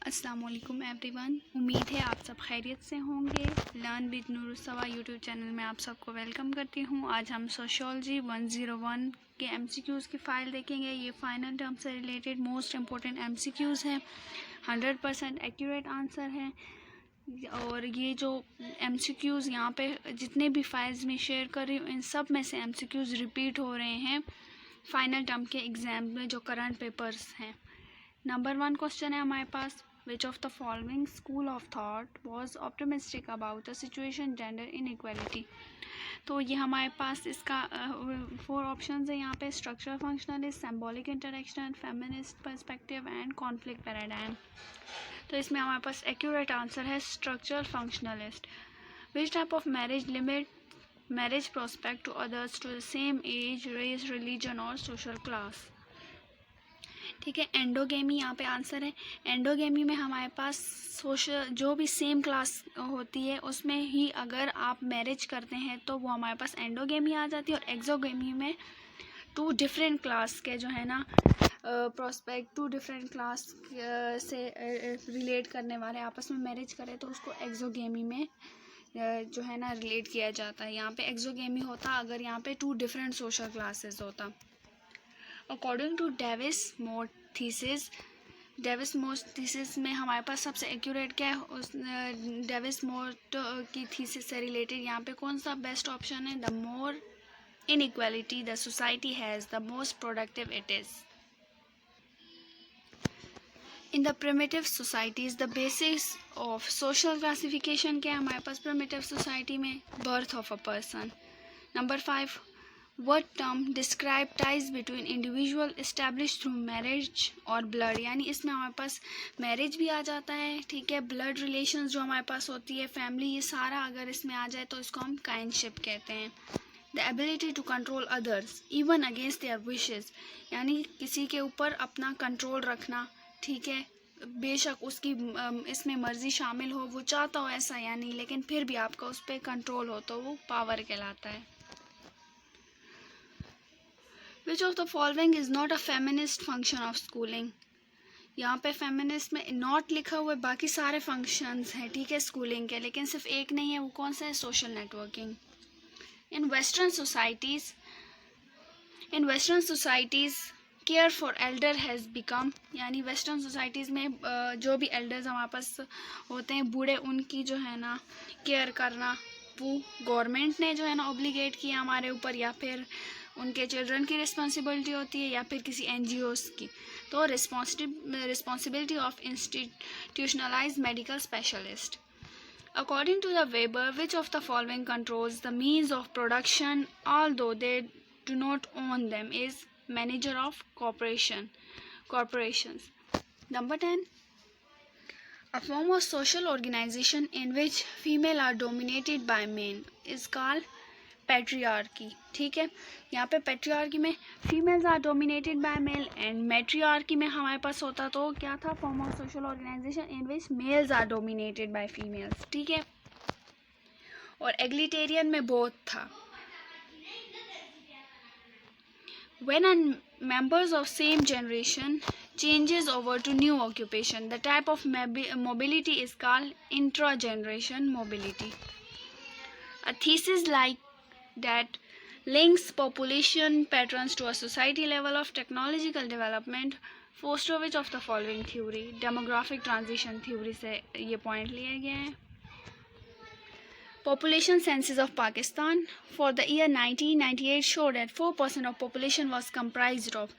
अस्सलाम वालेकुम एवरीवन। उम्मीद है आप सब खैरियत से होंगे। लर्न विद नूरुस्सवा यूट्यूब चैनल में आप सबको वेलकम करती हूँ। आज हम सोशियोलॉजी 101 के एमसीक्यूज़ की फ़ाइल देखेंगे। ये फाइनल टर्म से रिलेटेड मोस्ट इम्पोर्टेंट एमसीक्यूज़ हैं। 100% एक्यूरेट आंसर है। और ये जो एमसीक्यूज़ यहाँ पे जितने भी फाइल्स में शेयर कर रही हूँ, इन सब में से एमसीक्यूज़ रिपीट हो रहे हैं फाइनल टर्म के एग्ज़ाम में जो करंट पेपर्स हैं। नंबर 1 क्वेश्चन है हमारे पास, which of the following school of thought was optimistic about the situation gender inequality. तो ये हमारे पास इसका 4 ऑप्शंस है यहाँ पे, structural functionalist, symbolic interaction, feminist perspective and conflict paradigm. तो इसमें हमारे पास एक्यूरेट आंसर है structural functionalist. Which type of marriage limit marriage prospect to others to the same age, race, religion और सोशल क्लास। ठीक है, एंडोगेमी यहाँ पे आंसर है। एंडोगेमी में हमारे पास सोशल जो भी सेम क्लास होती है उसमें ही अगर आप मैरिज करते हैं तो वो हमारे पास एंडोगेमी आ जाती है। और एक्सोगेमी में 2 डिफरेंट क्लास के जो है ना प्रोस्पेक्ट 2 डिफरेंट क्लास से रिलेट करने वाले आपस में मैरिज करें तो उसको एक्सोगेमी में जो है ना रिलेट किया जाता है। यहाँ पे एक्सोगेमी होता अगर यहाँ पे 2 डिफरेंट सोशल क्लासेस होता। अकॉर्डिंग टू डेविस-मोर थीसिस में हमारे पास सबसे एक्यूरेट क्या है, उस डेविस-मोर की थीसिस से रिलेटेड यहाँ पे कौन सा बेस्ट ऑप्शन है, the more inequality the society has the most productive it is. In the primitive societies the basis of social classification क्या है हमारे पास प्रिमिटिव सोसाइटी में, birth of a person. Number 5, What term describe ties between individual established through marriage और blood, यानी इसमें हमारे पास marriage भी आ जाता है, ठीक है, ब्लड रिलेशंस जो हमारे पास होती है, फैमिली, ये सारा अगर इसमें आ जाए तो इसको हम काइंडशिप कहते हैं। The ability to control others even against their wishes, यानी किसी के ऊपर अपना कंट्रोल रखना, ठीक है, बेशक उसकी इसमें मर्जी शामिल हो, वो चाहता हो ऐसा या नहीं, लेकिन फिर भी आपका उस पर कंट्रोल हो तो वो पावर कहलाता है। Which of the following is not a feminist function of schooling? यहाँ पे फेमिनिस्ट में नॉट लिखा हुआ है, बाकी सारे फंक्शंस हैं, ठीक है, स्कूलिंग के, लेकिन सिर्फ एक नहीं है, वो कौन सा है, social networking. In western societies care for Elder has become, यानी वेस्टर्न सोसाइटीज़ में जो भी एल्डर्स हमारे पास होते हैं, बूढ़े, उनकी जो है ना केयर करना वो गवर्नमेंट ने जो है ना ऑब्लिगेट किया हमारे ऊपर, या फिर उनके चिल्ड्रन की रिस्पॉन्सिबिलिटी होती है, या फिर किसी NGOs की। तो responsibility of institutionalised medical specialist. According to the Weber, which of the following controls the means of production although they do not own them, is manager of corporations. Number 10, a form of social organization in which female are dominated by men is called patriarchy. ठीक है, यहाँ पे patriarchy में females are dominated by male and matriarchy में हमारे पास होता तो क्या था, form of social organisation in which males are dominated by females, ठीक है। और एग्लिटेरियन में बोथ था। When members of same generation changes over to new occupation, the type of mobility is called intra-generation mobility. A thesis like that links population patterns to a society level of technological development foster which of the following theory, demographic transition theory से ये point लिए गए हैं। Population census of Pakistan for the year 1998 showed that 4% of population was comprised of,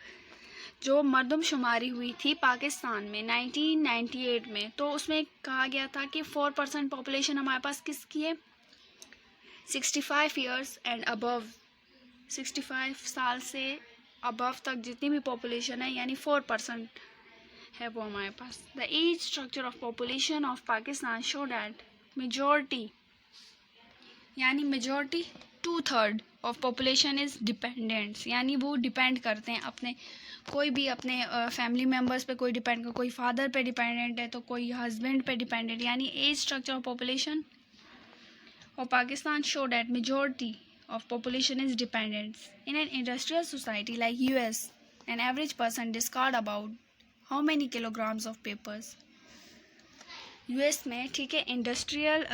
जो मर्दमशुमारी हुई थी पाकिस्तान में 1998 में, तो उसमें कहा गया था कि 4% पॉपुलेशन हमारे पास किसकी है, 65 ईयर्स एंड अबव, 65 साल से अबव तक जितनी भी पॉपुलेशन है, यानी 4% है वो हमारे पास। The age structure of population of Pakistan show that majority, यानी majority 2/3 of population is dependents, यानी वो डिपेंड करते हैं अपने कोई भी अपने फैमिली मेम्बर्स पे, कोई डिपेंड कर, कोई फादर पे डिपेंडेंट है तो कोई हस्बैंड पे डिपेंडेंट, यानी age structure of population of Pakistan show that majority of population is dependent. In an industrial society like US, an average person discard about how many kilograms of papers? US में, ठीक है, industrial,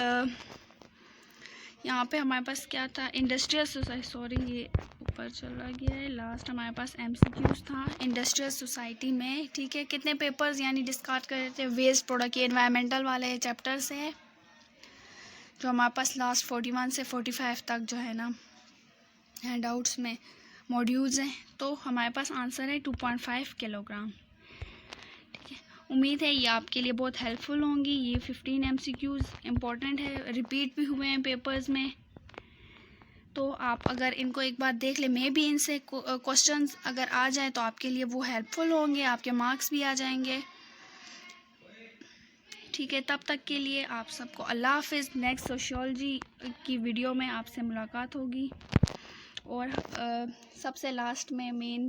यहाँ पे हमारे पास क्या था, industrial society, sorry ये ऊपर चला गया है, लास्ट हमारे पास एमसीक्यूज था इंडस्ट्रियल सोसाइटी में, ठीक है। कितने पेपर्स यानी डिस्कार्ड कर रहे थे, वेस्ट प्रोडक्ट, ये एनवायरमेंटल वाले चैप्टर से है, जो हमारे पास लास्ट 41 से 45 तक जो है ना हैंडआउट्स में मॉड्यूल्स हैं। तो हमारे पास आंसर है 2.5 किलोग्राम, ठीक है। उम्मीद है ये आपके लिए बहुत हेल्पफुल होंगी। ये 15 एमसीक्यूज इम्पॉर्टेंट है, रिपीट भी हुए हैं पेपर्स में, तो आप अगर इनको एक बार देख ले, मे भी इनसे क्वेश्चंस अगर आ जाए तो आपके लिए वो हेल्पफुल होंगे, आपके मार्क्स भी आ जाएंगे, ठीक है। तब तक के लिए आप सबको अल्लाह हाफिज़। नेक्स्ट सोशियोलॉजी की वीडियो में आपसे मुलाकात होगी। और सबसे लास्ट में मेन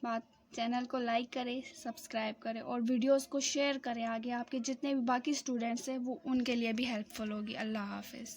बात, चैनल को लाइक करें, सब्सक्राइब करें और वीडियोस को शेयर करें आगे, आपके जितने भी बाकी स्टूडेंट्स हैं वो उनके लिए भी हेल्पफुल होगी। अल्लाह हाफिज़।